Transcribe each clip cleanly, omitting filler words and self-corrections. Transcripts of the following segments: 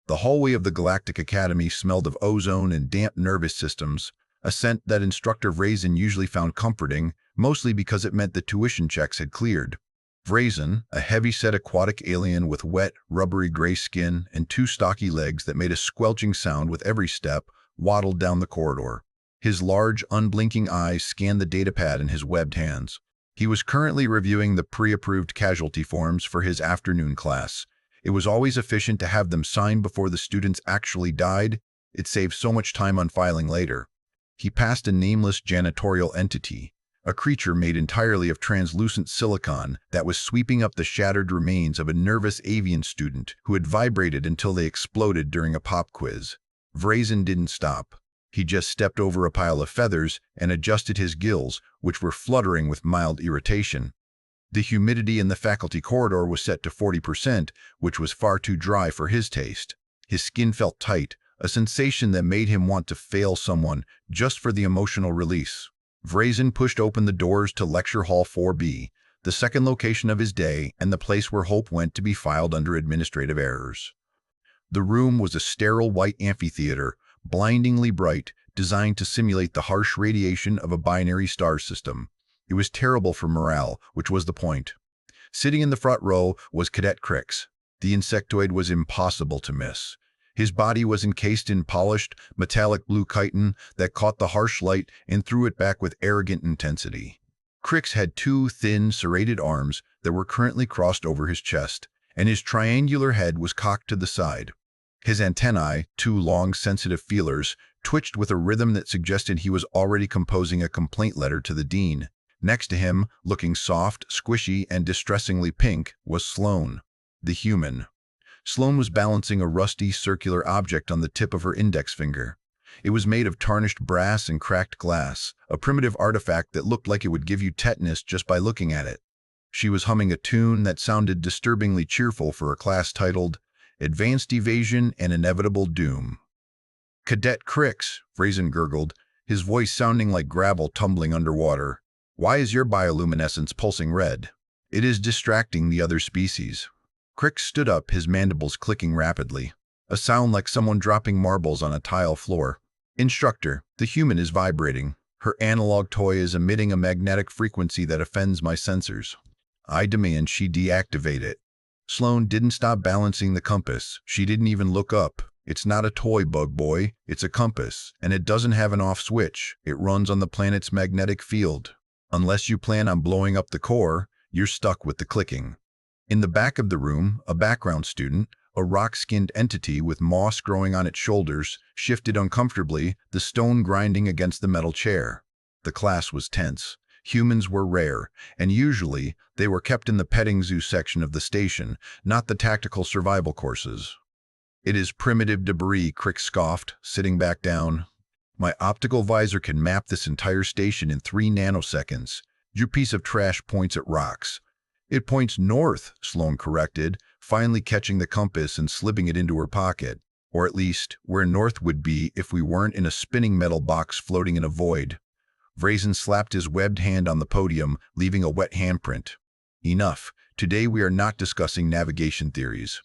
The hallway of the Galactic Academy smelled of ozone and damp nervous systems, a scent that Instructor Vrazen usually found comforting, mostly because it meant the tuition checks had cleared. Vrazen, a heavy-set aquatic alien with wet, rubbery gray skin and two stocky legs that made a squelching sound with every step, waddled down the corridor. His large, unblinking eyes scanned the datapad in his webbed hands. He was currently reviewing the pre-approved casualty forms for his afternoon class. It was always efficient to have them signed before the students actually died. It saved so much time on filing later. He passed a nameless janitorial entity, a creature made entirely of translucent silicon that was sweeping up the shattered remains of a nervous avian student who had vibrated until they exploded during a pop quiz. Vrazen didn't stop. He just stepped over a pile of feathers and adjusted his gills, which were fluttering with mild irritation. The humidity in the faculty corridor was set to 40%, which was far too dry for his taste. His skin felt tight, a sensation that made him want to fail someone just for the emotional release. Vrazen pushed open the doors to Lecture Hall 4B, the second location of his day and the place where Hope went to be filed under administrative errors. The room was a sterile white amphitheater, blindingly bright, designed to simulate the harsh radiation of a binary star system. It was terrible for morale, which was the point. Sitting in the front row was Cadet Krix. The insectoid was impossible to miss. His body was encased in polished, metallic blue chitin that caught the harsh light and threw it back with arrogant intensity. Krix had two thin, serrated arms that were currently crossed over his chest, and his triangular head was cocked to the side. His antennae, two long, sensitive feelers, twitched with a rhythm that suggested he was already composing a complaint letter to the dean. Next to him, looking soft, squishy, and distressingly pink, was Sloane, the human. Sloane was balancing a rusty, circular object on the tip of her index finger. It was made of tarnished brass and cracked glass, a primitive artifact that looked like it would give you tetanus just by looking at it. She was humming a tune that sounded disturbingly cheerful for a class titled Advanced Evasion and Inevitable Doom. "Cadet Krix," Vrazen gurgled, his voice sounding like gravel tumbling underwater. "Why is your bioluminescence pulsing red? It is distracting the other species." Krix stood up, his mandibles clicking rapidly, a sound like someone dropping marbles on a tile floor. "Instructor, the human is vibrating. Her analog toy is emitting a magnetic frequency that offends my sensors. I demand she deactivate it." Sloane didn't stop balancing the compass. She didn't even look up. "It's not a toy, bug boy. It's a compass, and it doesn't have an off switch. It runs on the planet's magnetic field. Unless you plan on blowing up the core, you're stuck with the clicking." In the back of the room, a background student, a rock-skinned entity with moss growing on its shoulders, shifted uncomfortably, the stone grinding against the metal chair. The class was tense. Humans were rare, and usually they were kept in the petting zoo section of the station, not the tactical survival courses. "It is primitive debris," Krix scoffed, sitting back down. "My optical visor can map this entire station in 3 nanoseconds. Your piece of trash points at rocks." "It points north," Sloane corrected, finally catching the compass and slipping it into her pocket. "Or at least, where north would be if we weren't in a spinning metal box floating in a void." Vrazen slapped his webbed hand on the podium, leaving a wet handprint. "Enough. Today we are not discussing navigation theories.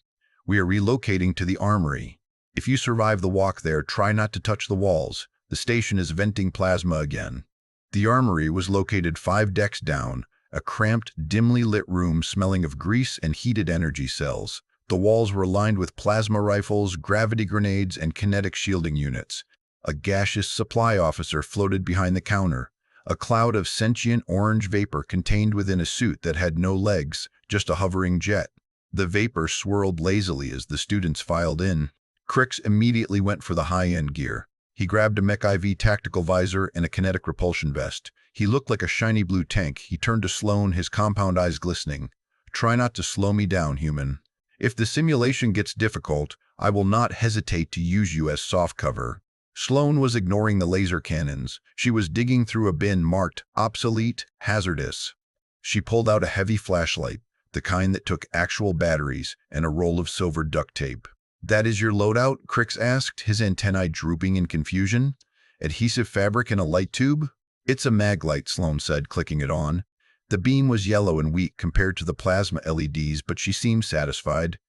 We are relocating to the armory. If you survive the walk there, try not to touch the walls. The station is venting plasma again." The armory was located 5 decks down, a cramped, dimly lit room smelling of grease and heated energy cells. The walls were lined with plasma rifles, gravity grenades, and kinetic shielding units. A gaseous supply officer floated behind the counter, a cloud of sentient orange vapor contained within a suit that had no legs, just a hovering jet. The vapor swirled lazily as the students filed in. Krix immediately went for the high-end gear. He grabbed a Mech IV tactical visor and a kinetic repulsion vest. He looked like a shiny blue tank. He turned to Sloane, his compound eyes glistening. "Try not to slow me down, human. If the simulation gets difficult, I will not hesitate to use you as soft cover." Sloane was ignoring the laser cannons. She was digging through a bin marked obsolete, hazardous. She pulled out a heavy flashlight, the kind that took actual batteries, and a roll of silver duct tape. "That is your loadout?" Krix asked, his antennae drooping in confusion. "Adhesive fabric in a light tube?" "It's a mag light," Sloane said, clicking it on. The beam was yellow and weak compared to the plasma LEDs, but she seemed satisfied.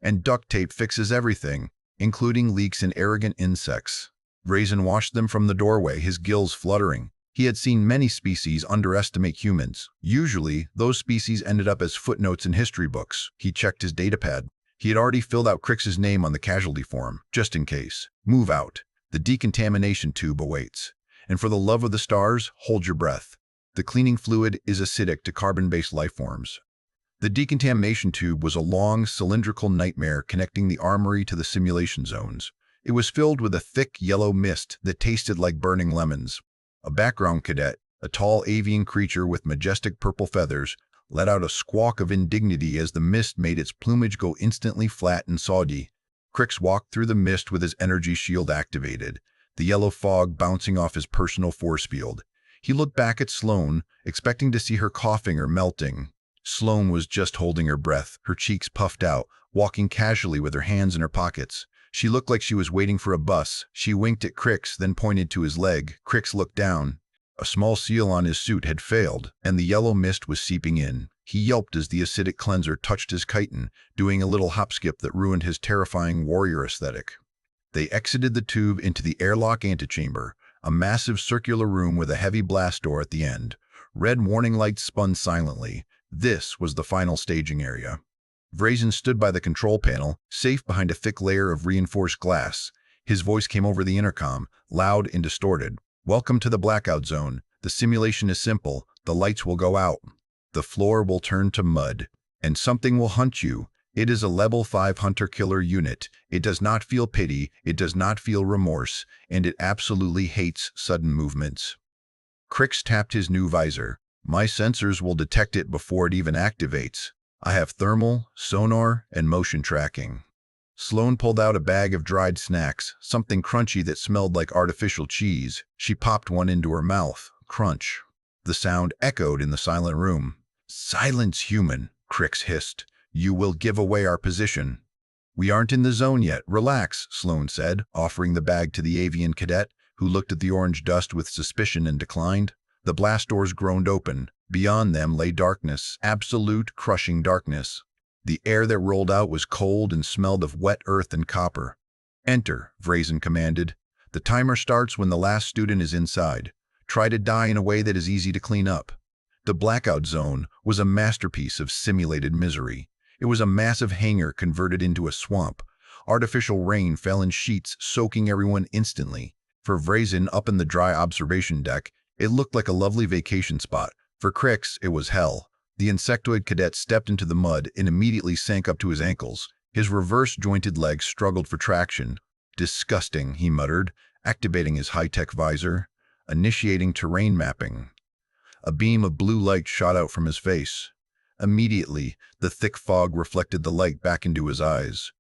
"And duct tape fixes everything. including leaks and arrogant insects. Raisin watched them from the doorway, his gills fluttering. He had seen many species underestimate humans. Usually, those species ended up as footnotes in history books. He checked his datapad. He had already filled out Krix's name on the casualty form, just in case. Move out. The decontamination tube awaits. And for the love of the stars, hold your breath. The cleaning fluid is acidic to carbon-based life forms. The decontamination tube was a long, cylindrical nightmare connecting the armory to the simulation zones. It was filled with a thick yellow mist that tasted like burning lemons. A background cadet, a tall avian creature with majestic purple feathers, let out a squawk of indignity as the mist made its plumage go instantly flat and soggy. Krix walked through the mist with his energy shield activated, the yellow fog bouncing off his personal force field. He looked back at Sloane, expecting to see her coughing or melting. Sloane was just holding her breath, her cheeks puffed out, walking casually with her hands in her pockets. She looked like she was waiting for a bus. She winked at Krix, then pointed to his leg. Krix looked down. A small seal on his suit had failed, and the yellow mist was seeping in. He yelped as the acidic cleanser touched his chitin, doing a little hop-skip that ruined his terrifying warrior aesthetic. They exited the tube into the airlock antechamber, a massive circular room with a heavy blast door at the end. Red warning lights spun silently. This was the final staging area. Raisin stood by the control panel, safe behind a thick layer of reinforced glass. His voice came over the intercom, loud and distorted. "Welcome to the blackout zone. The simulation is simple. The lights will go out. The floor will turn to mud. And something will hunt you. It is a level 5 hunter-killer unit. It does not feel pity, it does not feel remorse, and it absolutely hates sudden movements." Krix tapped his new visor. "My sensors will detect it before it even activates. I have thermal, sonar, and motion tracking." Sloane pulled out a bag of dried snacks, something crunchy that smelled like artificial cheese. She popped one into her mouth. Crunch. The sound echoed in the silent room. "Silence, human," Krix hissed. "You will give away our position." "We aren't in the zone yet. Relax," Sloane said, offering the bag to the avian cadet, who looked at the orange dust with suspicion and declined. The blast doors groaned open. Beyond them lay darkness, absolute, crushing darkness. The air that rolled out was cold and smelled of wet earth and copper. "Enter," Raisin commanded. "The timer starts when the last student is inside. Try to die in a way that is easy to clean up." The blackout zone was a masterpiece of simulated misery. It was a massive hangar converted into a swamp. Artificial rain fell in sheets, soaking everyone instantly. For Raisin, up in the dry observation deck, it looked like a lovely vacation spot. For Krix, it was hell. The insectoid cadet stepped into the mud and immediately sank up to his ankles. His reverse-jointed legs struggled for traction. "Disgusting," he muttered, activating his high-tech visor. Initiating terrain mapping. A beam of blue light shot out from his face. Immediately, the thick fog reflected the light back into his eyes.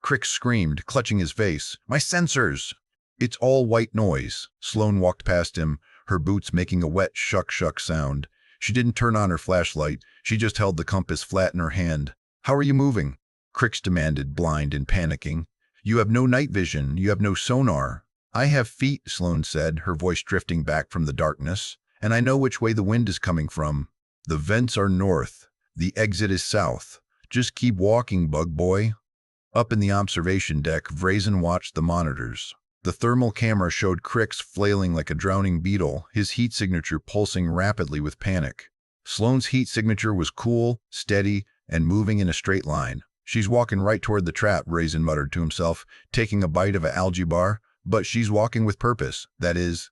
Krix screamed, clutching his face. "My sensors!" "It's all white noise." Sloane walked past him, her boots making a wet shuck-shuck sound. She didn't turn on her flashlight, she just held the compass flat in her hand. "How are you moving?" Krix demanded, blind and panicking. "You have no night vision, you have no sonar." "I have feet," Sloane said, her voice drifting back from the darkness. "And I know which way the wind is coming from. The vents are north. The exit is south. Just keep walking, bug boy." Up in the observation deck, Raisin watched the monitors. The thermal camera showed Krix flailing like a drowning beetle, his heat signature pulsing rapidly with panic. Sloane's heat signature was cool, steady, and moving in a straight line. "She's walking right toward the trap," Raisin muttered to himself, taking a bite of an algae bar. "But she's walking with purpose, that is."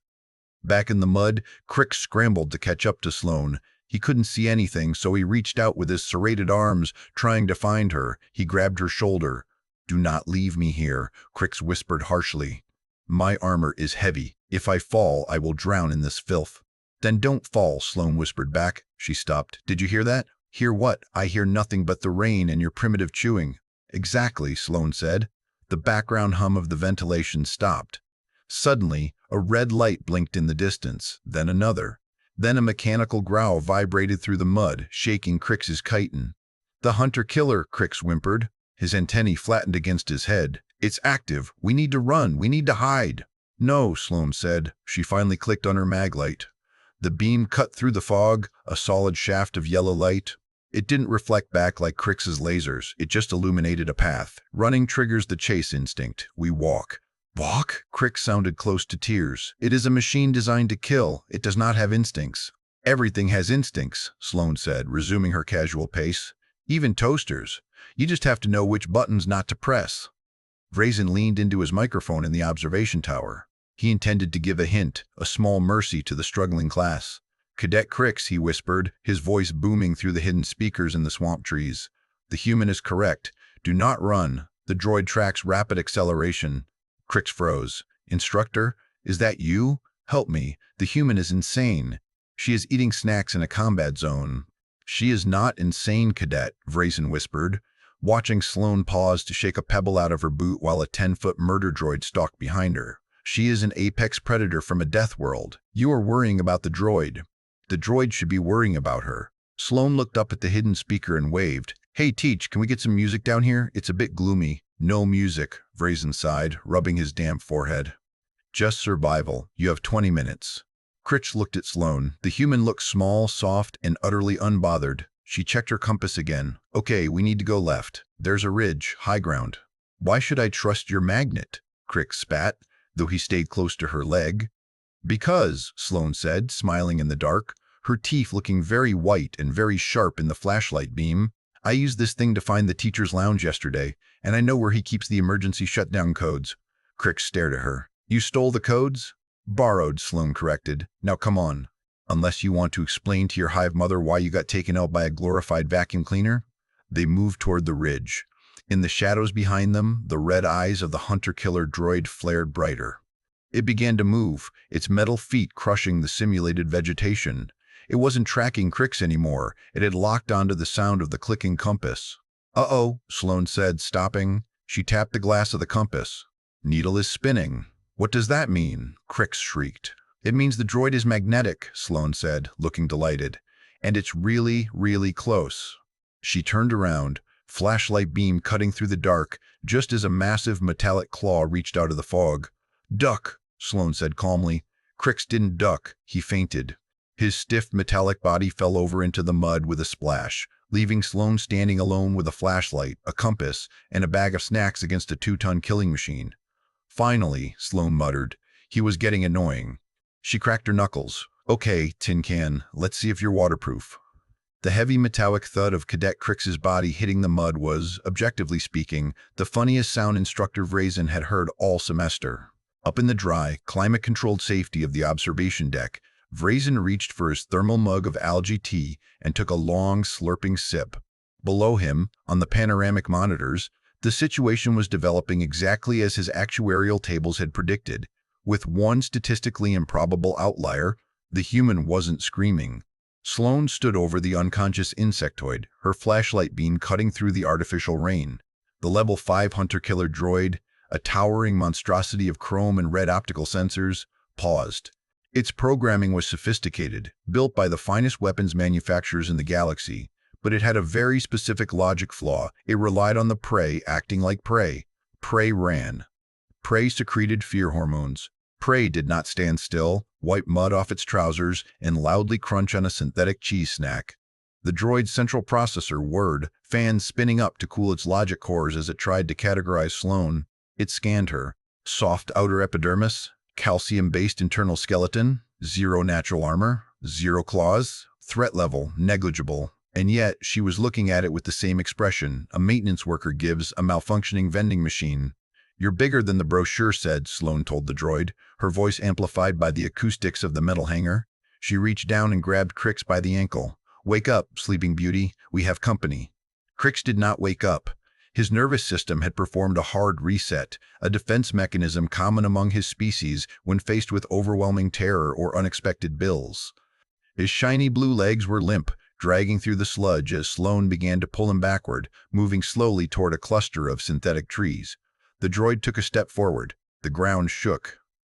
Back in the mud, Krix scrambled to catch up to Sloane. He couldn't see anything, so he reached out with his serrated arms, trying to find her. He grabbed her shoulder. "Do not leave me here," Krix whispered harshly. "My armor is heavy. If I fall, I will drown in this filth." "Then don't fall," Sloane whispered back. She stopped. "Did you hear that?" "Hear what?" "I hear nothing but the rain and your primitive chewing." "Exactly," Sloane said. The background hum of the ventilation stopped. Suddenly, a red light blinked in the distance, then another. Then a mechanical growl vibrated through the mud, shaking Krix's chitin. "The hunter-killer," Krix whimpered. His antennae flattened against his head. "It's active. We need to run. We need to hide." "No," Sloane said. She finally clicked on her mag light. The beam cut through the fog, a solid shaft of yellow light. It didn't reflect back like Krix's lasers. It just illuminated a path. Running triggers the chase instinct. We walk. Walk? Krix sounded close to tears. It is a machine designed to kill. It does not have instincts. Everything has instincts, Sloane said, resuming her casual pace. Even toasters. You just have to know which buttons not to press. Vrazen leaned into his microphone in the observation tower. He intended to give a hint, a small mercy to the struggling class. Cadet Krix, he whispered, his voice booming through the hidden speakers in the swamp trees. The human is correct. Do not run. The droid tracks rapid acceleration. Krix froze. Instructor, is that you? Help me. The human is insane. She is eating snacks in a combat zone. She is not insane, Cadet, Vrazen whispered, watching Sloane pause to shake a pebble out of her boot while a 10-foot murder droid stalked behind her. She is an apex predator from a death world. You are worrying about the droid. The droid should be worrying about her. Sloane looked up at the hidden speaker and waved. Hey, Teach, can we get some music down here? It's a bit gloomy. No music, Vrazen sighed, rubbing his damp forehead. Just survival. You have 20 minutes. Krix looked at Sloane. The human looked small, soft, and utterly unbothered. She checked her compass again. Okay, we need to go left. There's a ridge, high ground. Why should I trust your magnet? Krix spat, though he stayed close to her leg. Because, Sloane said, smiling in the dark, her teeth looking very white and very sharp in the flashlight beam. I used this thing to find the teacher's lounge yesterday, and I know where he keeps the emergency shutdown codes. Krix stared at her. You stole the codes? Borrowed, Sloane corrected. Now come on. Unless you want to explain to your hive mother why you got taken out by a glorified vacuum cleaner. They moved toward the ridge. In the shadows behind them, the red eyes of the hunter-killer droid flared brighter. It began to move, its metal feet crushing the simulated vegetation. It wasn't tracking Krix anymore. It had locked onto the sound of the clicking compass. Uh-oh, Sloane said, stopping. She tapped the glass of the compass. Needle is spinning. What does that mean? Krix shrieked. It means the droid is magnetic, Sloane said, looking delighted. And it's really, really close. She turned around, flashlight beam cutting through the dark, just as a massive metallic claw reached out of the fog. Duck, Sloane said calmly. Krix didn't duck, he fainted. His stiff metallic body fell over into the mud with a splash, leaving Sloane standing alone with a flashlight, a compass, and a bag of snacks against a 2-ton killing machine. Finally, Sloane muttered. He was getting annoying. She cracked her knuckles. Okay, tin can, let's see if you're waterproof. The heavy metallic thud of Cadet Krix's body hitting the mud was, objectively speaking, the funniest sound Instructor Vrazen had heard all semester. Up in the dry, climate-controlled safety of the observation deck, Vrazen reached for his thermal mug of algae tea and took a long, slurping sip. Below him, on the panoramic monitors, the situation was developing exactly as his actuarial tables had predicted. With one statistically improbable outlier, the human wasn't screaming. Sloane stood over the unconscious insectoid, her flashlight beam cutting through the artificial rain. The Level 5 hunter-killer droid, a towering monstrosity of chrome and red optical sensors, paused. Its programming was sophisticated, built by the finest weapons manufacturers in the galaxy, but it had a very specific logic flaw. It relied on the prey acting like prey. Prey ran. Prey secreted fear hormones. Prey did not stand still, wipe mud off its trousers, and loudly crunch on a synthetic cheese snack. The droid's central processor, Word, fans spinning up to cool its logic cores as it tried to categorize Sloane. It scanned her. Soft outer epidermis, calcium-based internal skeleton, 0 natural armor, 0 claws, threat level, negligible. And yet, she was looking at it with the same expression a maintenance worker gives a malfunctioning vending machine. You're bigger than the brochure said, Sloane told the droid, her voice amplified by the acoustics of the metal hanger. She reached down and grabbed Krix by the ankle. Wake up, Sleeping Beauty, we have company. Krix did not wake up. His nervous system had performed a hard reset, a defense mechanism common among his species when faced with overwhelming terror or unexpected bills. His shiny blue legs were limp, dragging through the sludge as Sloane began to pull him backward, moving slowly toward a cluster of synthetic trees. The droid took a step forward. The ground shook.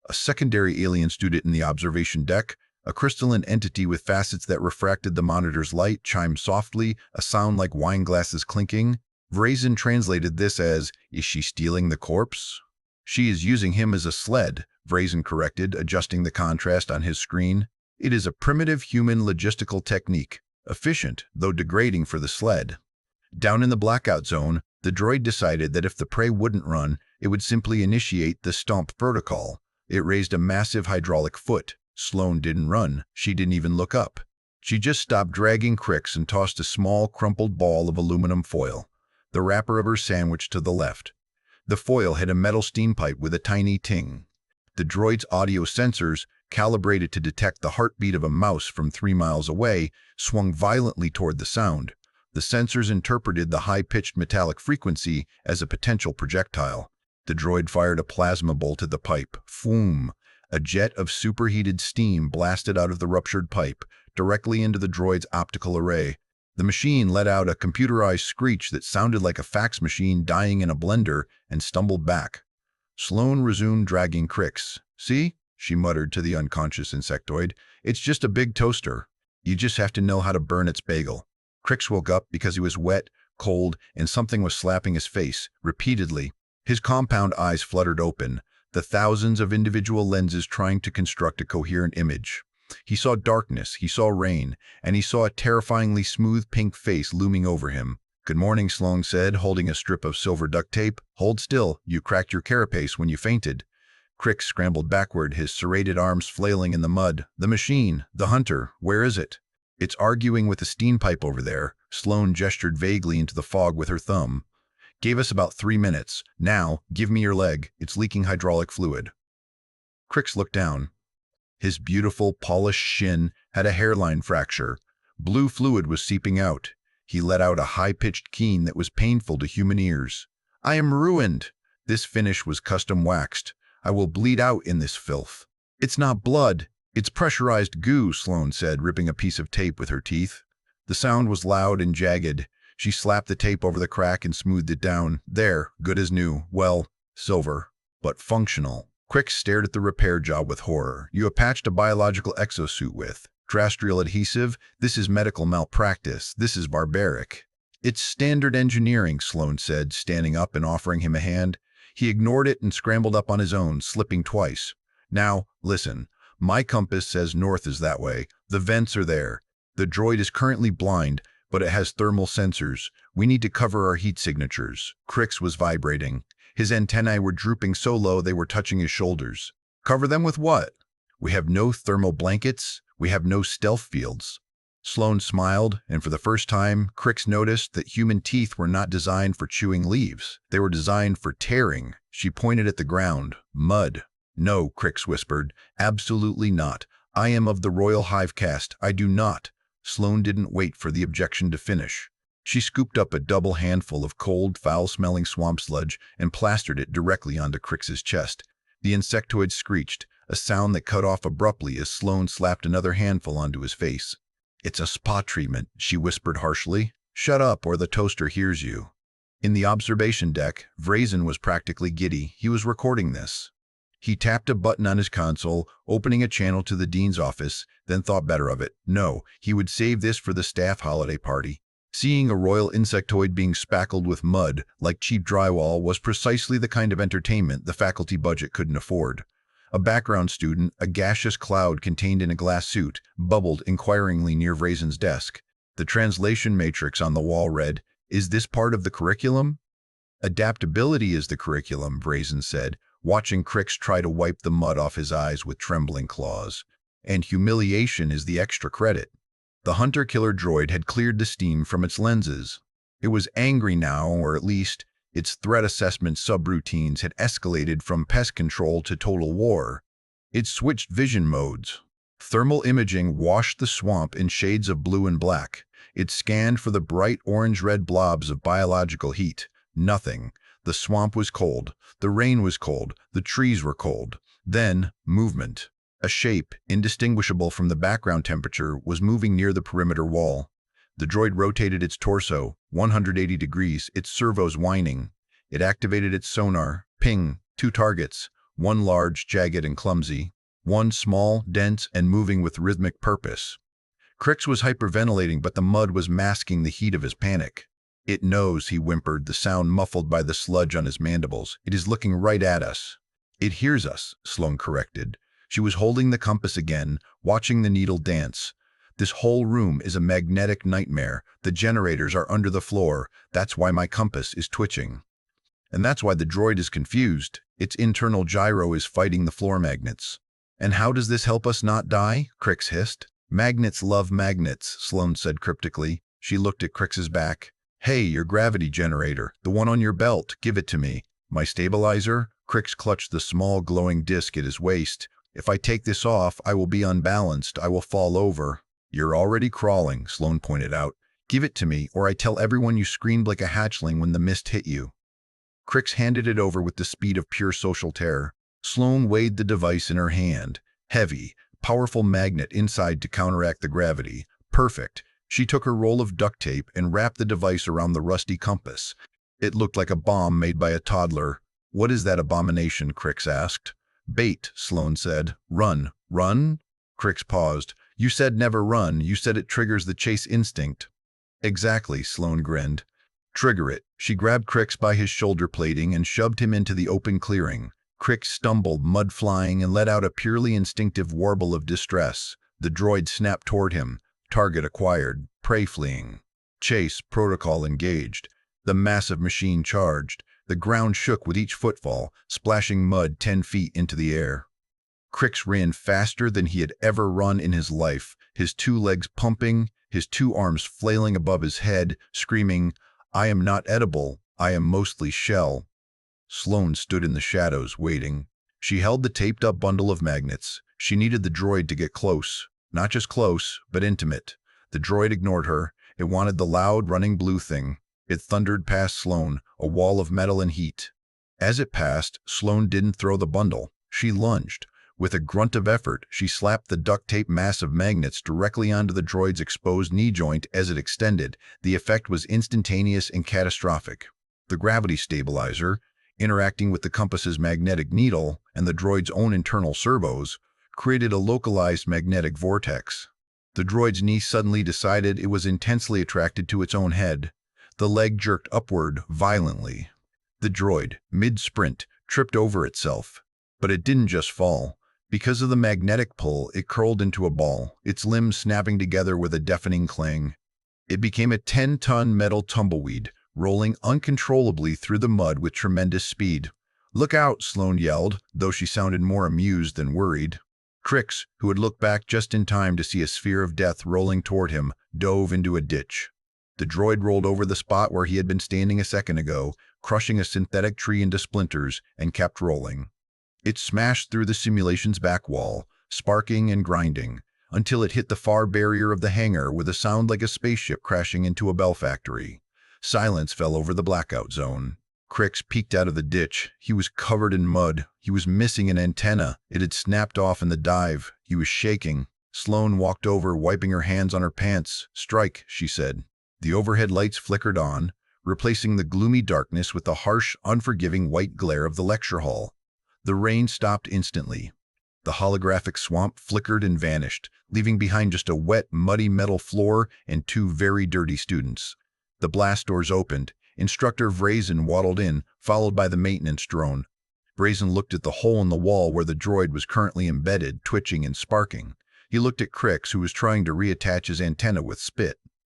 A secondary alien stood in the observation deck. A crystalline entity with facets that refracted the monitor's light chimed softly, a sound like wine glasses clinking. Vrazen translated this as, "Is she stealing the corpse?" "She is using him as a sled," Vrazen corrected, adjusting the contrast on his screen. "It is a primitive human logistical technique. efficient, though degrading for the sled. Down in the blackout zone, the droid decided that if the prey wouldn't run, it would simply initiate the stomp protocol. It raised a massive hydraulic foot. Sloane didn't run. She didn't even look up. She just stopped dragging Krix and tossed a small, crumpled ball of aluminum foil, the wrapper of her sandwich, to the left. The foil hit a metal steam pipe with a tiny ting. The droid's audio sensors, calibrated to detect the heartbeat of a mouse from 3 miles away, swung violently toward the sound. The sensors interpreted the high-pitched metallic frequency as a potential projectile. The droid fired a plasma bolt at the pipe. Foom! A jet of superheated steam blasted out of the ruptured pipe, directly into the droid's optical array. The machine let out a computerized screech that sounded like a fax machine dying in a blender and stumbled back. Sloane resumed dragging Krix. "See?" she muttered to the unconscious insectoid. "It's just a big toaster. You just have to know how to burn its bagel." Krix woke up because he was wet, cold, and something was slapping his face, repeatedly. His compound eyes fluttered open, the thousands of individual lenses trying to construct a coherent image. He saw darkness, he saw rain, and he saw a terrifyingly smooth pink face looming over him. "Good morning," Sloane said, holding a strip of silver duct tape. "Hold still. You cracked your carapace when you fainted." Krix scrambled backward, his serrated arms flailing in the mud. "The machine, the hunter, where is it?" "It's arguing with the steam pipe over there." Sloane gestured vaguely into the fog with her thumb. "Gave us about 3 minutes. Now, give me your leg. It's leaking hydraulic fluid." Krix looked down. His beautiful, polished shin had a hairline fracture. Blue fluid was seeping out. He let out a high-pitched keen that was painful to human ears. "I am ruined." This finish was custom waxed. "I will bleed out in this filth." "It's not blood. It's pressurized goo," Sloane said, ripping a piece of tape with her teeth. The sound was loud and jagged. She slapped the tape over the crack and smoothed it down. "There, good as new. Well, silver, but functional." Krix stared at the repair job with horror. "You attached a biological exosuit with terrestrial adhesive? This is medical malpractice. This is barbaric." "It's standard engineering," Sloane said, standing up and offering him a hand. He ignored it and scrambled up on his own, slipping twice. "Now, listen. My compass says north is that way. The vents are there. The droid is currently blind, but it has thermal sensors. We need to cover our heat signatures." Krix was vibrating. His antennae were drooping so low they were touching his shoulders. "Cover them with what?" "We have no thermal blankets. We have no stealth fields." Sloane smiled, and for the first time, Krix noticed that human teeth were not designed for chewing leaves. They were designed for tearing. She pointed at the ground. "Mud." "No," Krix whispered. "Absolutely not. I am of the royal hive caste. I do not." Sloane didn't wait for the objection to finish. She scooped up a double handful of cold, foul-smelling swamp sludge and plastered it directly onto Krix's chest. The insectoid screeched, a sound that cut off abruptly as Sloane slapped another handful onto his face. "It's a spa treatment," she whispered harshly. "Shut up or the toaster hears you." In the observation deck, Vrazen was practically giddy. He was recording this. He tapped a button on his console, opening a channel to the dean's office, then thought better of it. No, he would save this for the staff holiday party. Seeing a royal insectoid being spackled with mud, like cheap drywall, was precisely the kind of entertainment the faculty budget couldn't afford. A background student, a gaseous cloud contained in a glass suit, bubbled inquiringly near Vrazen's desk. The translation matrix on the wall read, "Is this part of the curriculum?" "Adaptability is the curriculum," Vrazen said, watching Krix try to wipe the mud off his eyes with trembling claws. "And humiliation is the extra credit." The hunter-killer droid had cleared the steam from its lenses. It was angry now, or at least, its threat assessment subroutines had escalated from pest control to total war. It switched vision modes. Thermal imaging washed the swamp in shades of blue and black. It scanned for the bright orange-red blobs of biological heat. Nothing. The swamp was cold. The rain was cold. The trees were cold. Then, movement. A shape, indistinguishable from the background temperature, was moving near the perimeter wall. The droid rotated its torso, 180 degrees, its servos whining. It activated its sonar. Ping. 2 targets. One large, jagged, and clumsy. One small, dense, and moving with rhythmic purpose. Krix was hyperventilating, but the mud was masking the heat of his panic. "It knows," he whimpered, the sound muffled by the sludge on his mandibles. "It is looking right at us." "It hears us," Sloane corrected. She was holding the compass again, watching the needle dance. This whole room is a magnetic nightmare. The generators are under the floor. That's why my compass is twitching. And that's why the droid is confused. Its internal gyro is fighting the floor magnets. And how does this help us not die? Krix hissed. Magnets love magnets, Sloane said cryptically. She looked at Krix's back. Hey, your gravity generator, the one on your belt, give it to me. My stabilizer? Krix clutched the small glowing disc at his waist. If I take this off, I will be unbalanced. I will fall over. You're already crawling, Sloane pointed out. Give it to me, or I tell everyone you screamed like a hatchling when the mist hit you. Krix handed it over with the speed of pure social terror. Sloane weighed the device in her hand. Heavy, powerful magnet inside to counteract the gravity. Perfect. She took her roll of duct tape and wrapped the device around the rusty compass. It looked like a bomb made by a toddler. What is that abomination? Krix asked. Bait, Sloane said. Run. Run? Krix paused. You said never run. You said it triggers the chase instinct. Exactly, Sloane grinned. Trigger it. She grabbed Krix by his shoulder plating and shoved him into the open clearing. Krix stumbled, mud flying, and let out a purely instinctive warble of distress. The droid snapped toward him. Target acquired. Prey fleeing. Chase protocol engaged. The massive machine charged. The ground shook with each footfall, splashing mud 10 feet into the air. Krix ran faster than he had ever run in his life, his 2 legs pumping, his 2 arms flailing above his head, screaming, I am not edible, I am mostly shell. Sloane stood in the shadows, waiting. She held the taped-up bundle of magnets. She needed the droid to get close. Not just close, but intimate. The droid ignored her. It wanted the loud, running blue thing. It thundered past Sloane, a wall of metal and heat. As it passed, Sloane didn't throw the bundle. She lunged. With a grunt of effort, she slapped the duct tape mass of magnets directly onto the droid's exposed knee joint as it extended. The effect was instantaneous and catastrophic. The gravity stabilizer, interacting with the compass's magnetic needle and the droid's own internal servos, created a localized magnetic vortex. The droid's knee suddenly decided it was intensely attracted to its own head. The leg jerked upward violently. The droid, mid-sprint, tripped over itself. But it didn't just fall. Because of the magnetic pull, it curled into a ball, its limbs snapping together with a deafening clang. It became a 10-ton metal tumbleweed, rolling uncontrollably through the mud with tremendous speed. Look out, Sloane yelled, though she sounded more amused than worried. Krix, who had looked back just in time to see a sphere of death rolling toward him, dove into a ditch. The droid rolled over the spot where he had been standing a second ago, crushing a synthetic tree into splinters, and kept rolling. It smashed through the simulation's back wall, sparking and grinding, until it hit the far barrier of the hangar with a sound like a spaceship crashing into a bell factory. Silence fell over the blackout zone. Krix peeked out of the ditch. He was covered in mud. He was missing an antenna. It had snapped off in the dive. He was shaking. Sloane walked over, wiping her hands on her pants. Strike, she said. The overhead lights flickered on, replacing the gloomy darkness with the harsh, unforgiving white glare of the lecture hall. The rain stopped instantly. The holographic swamp flickered and vanished, leaving behind just a wet, muddy metal floor and 2 very dirty students. The blast doors opened. Instructor Vrazen waddled in, followed by the maintenance drone. Vrazen looked at the hole in the wall where the droid was currently embedded, twitching and sparking. He looked at Krix, who was trying to reattach his antenna with spit.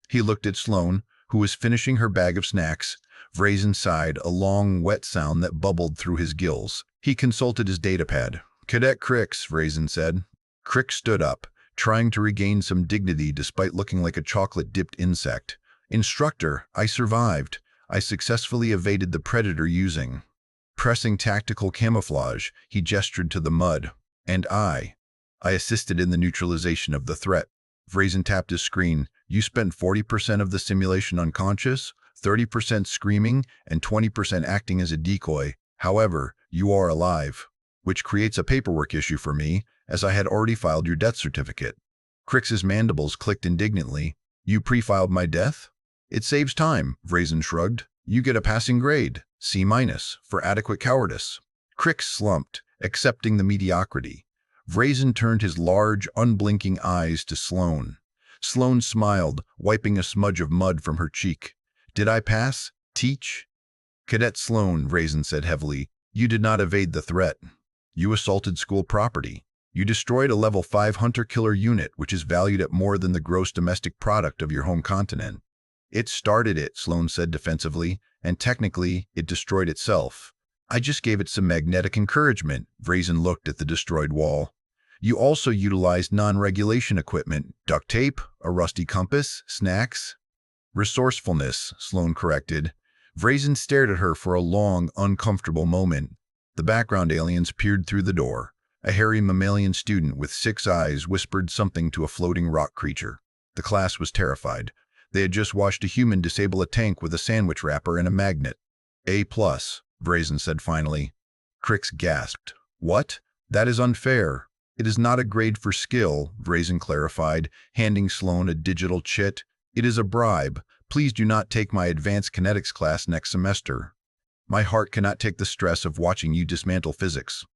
He looked at Sloane, who was finishing her bag of snacks. Vrazen sighed, a long, wet sound that bubbled through his gills. He consulted his datapad. Cadet Krix, Vrazen said. Krix stood up, trying to regain some dignity despite looking like a chocolate-dipped insect. Instructor, I survived. I successfully evaded the predator using. Pressing tactical camouflage, he gestured to the mud. And I assisted in the neutralization of the threat. Vrazen tapped his screen. You spent 40% of the simulation unconscious, 30% screaming, and 20% acting as a decoy. However, you are alive, which creates a paperwork issue for me, as I had already filed your death certificate. Krix's mandibles clicked indignantly. You pre-filed my death? It saves time, Vrazen shrugged. You get a passing grade, C- for adequate cowardice. Krix slumped, accepting the mediocrity. Vrazen turned his large, unblinking eyes to Sloane. Sloane smiled, wiping a smudge of mud from her cheek. Did I pass? Teach? Cadet Sloane, Vrazen said heavily, you did not evade the threat. You assaulted school property. You destroyed a level 5 hunter-killer unit, which is valued at more than the gross domestic product of your home continent. It started it, Sloane said defensively, and technically, it destroyed itself. I just gave it some magnetic encouragement. Vrazen looked at the destroyed wall. You also utilized non-regulation equipment, duct tape, a rusty compass, snacks. Resourcefulness, Sloane corrected. Vrazen stared at her for a long, uncomfortable moment. The background aliens peered through the door. A hairy mammalian student with 6 eyes whispered something to a floating rock creature. The class was terrified. They had just watched a human disable a tank with a sandwich wrapper and a magnet. A+, Vrazen said finally. Krix gasped. What? That is unfair. It is not a grade for skill, Vrazen clarified, handing Sloane a digital chit. It is a bribe. Please do not take my advanced kinetics class next semester. My heart cannot take the stress of watching you dismantle physics.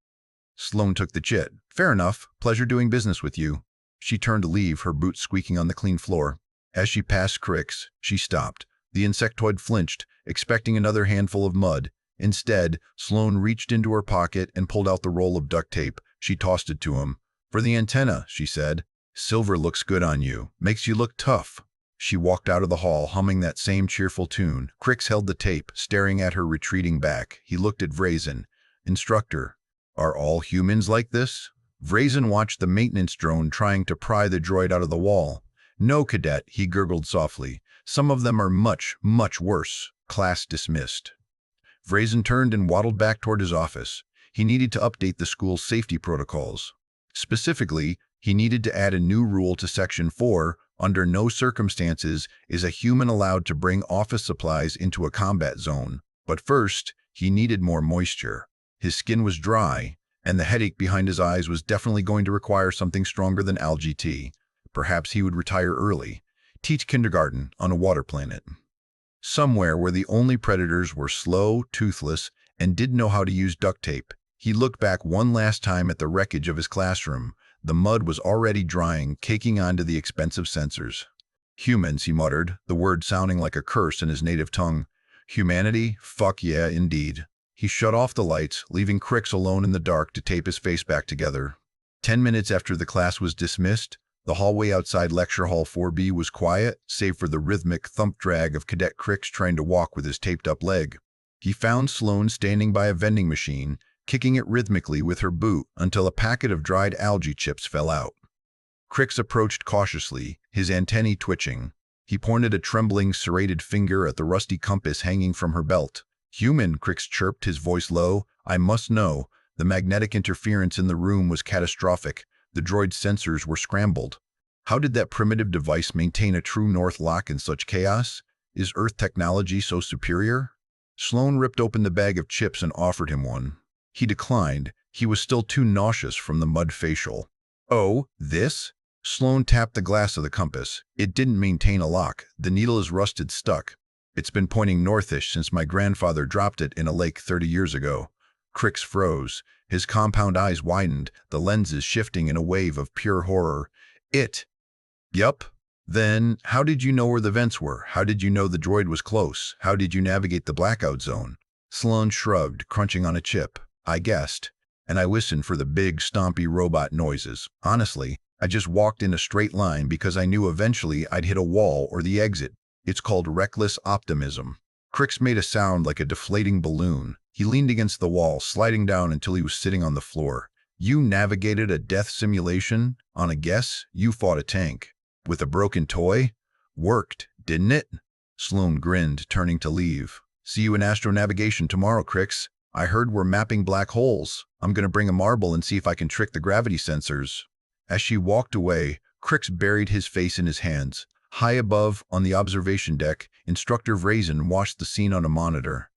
Sloane took the chit. Fair enough. Pleasure doing business with you. She turned to leave, her boots squeaking on the clean floor. As she passed Krix, she stopped. The insectoid flinched, expecting another handful of mud. Instead, Sloane reached into her pocket and pulled out the roll of duct tape. She tossed it to him. For the antenna, she said. Silver looks good on you. Makes you look tough. She walked out of the hall, humming that same cheerful tune. Krix held the tape, staring at her retreating back. He looked at Vrazen. Instructor, are all humans like this? Vrazen watched the maintenance drone trying to pry the droid out of the wall. No, Cadet, he gurgled softly. Some of them are much, much worse. Class dismissed. Vrazen turned and waddled back toward his office. He needed to update the school's safety protocols. Specifically, he needed to add a new rule to Section 4. Under no circumstances is a human allowed to bring office supplies into a combat zone. But first, he needed more moisture. His skin was dry, and the headache behind his eyes was definitely going to require something stronger than algae tea. Perhaps he would retire early, teach kindergarten on a water planet. Somewhere where the only predators were slow, toothless, and didn't know how to use duct tape. He looked back one last time at the wreckage of his classroom. The mud was already drying, caking onto the expensive sensors. Humans, he muttered, the word sounding like a curse in his native tongue. Humanity? Fuck yeah, indeed. He shut off the lights, leaving Krix alone in the dark to tape his face back together. 10 minutes after the class was dismissed, the hallway outside Lecture Hall 4B was quiet, save for the rhythmic thump-drag of Cadet Krix trying to walk with his taped-up leg. He found Sloane standing by a vending machine, kicking it rhythmically with her boot until a packet of dried algae chips fell out. Krix approached cautiously, his antennae twitching. He pointed a trembling, serrated finger at the rusty compass hanging from her belt. Human, Krix chirped, his voice low. I must know. The magnetic interference in the room was catastrophic. The droid's sensors were scrambled. How did that primitive device maintain a true north lock in such chaos? Is Earth technology so superior? Sloane ripped open the bag of chips and offered him one. He declined. He was still too nauseous from the mud facial. Oh, this? Sloane tapped the glass of the compass. It didn't maintain a lock. The needle is rusted stuck. It's been pointing northish since my grandfather dropped it in a lake 30 years ago. Krix froze. His compound eyes widened, the lenses shifting in a wave of pure horror. Yup. Then, how did you know where the vents were? How did you know the droid was close? How did you navigate the blackout zone? Sloane shrugged, crunching on a chip. I guessed. And I listened for the big, stompy robot noises. Honestly, I just walked in a straight line because I knew eventually I'd hit a wall or the exit. It's called reckless optimism. Krix made a sound like a deflating balloon. He leaned against the wall, sliding down until he was sitting on the floor. You navigated a death simulation? On a guess, you fought a tank. With a broken toy? Worked, didn't it? Sloane grinned, turning to leave. See you in astronavigation tomorrow, Krix. I heard we're mapping black holes. I'm gonna bring a marble and see if I can trick the gravity sensors. As she walked away, Krix buried his face in his hands. High above, on the observation deck, Instructor Vrazen watched the scene on a monitor.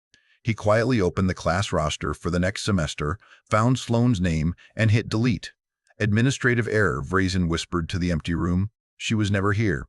He quietly opened the class roster for the next semester, found Sloane's name, and hit delete. Administrative error, Vrazen whispered to the empty room. She was never here.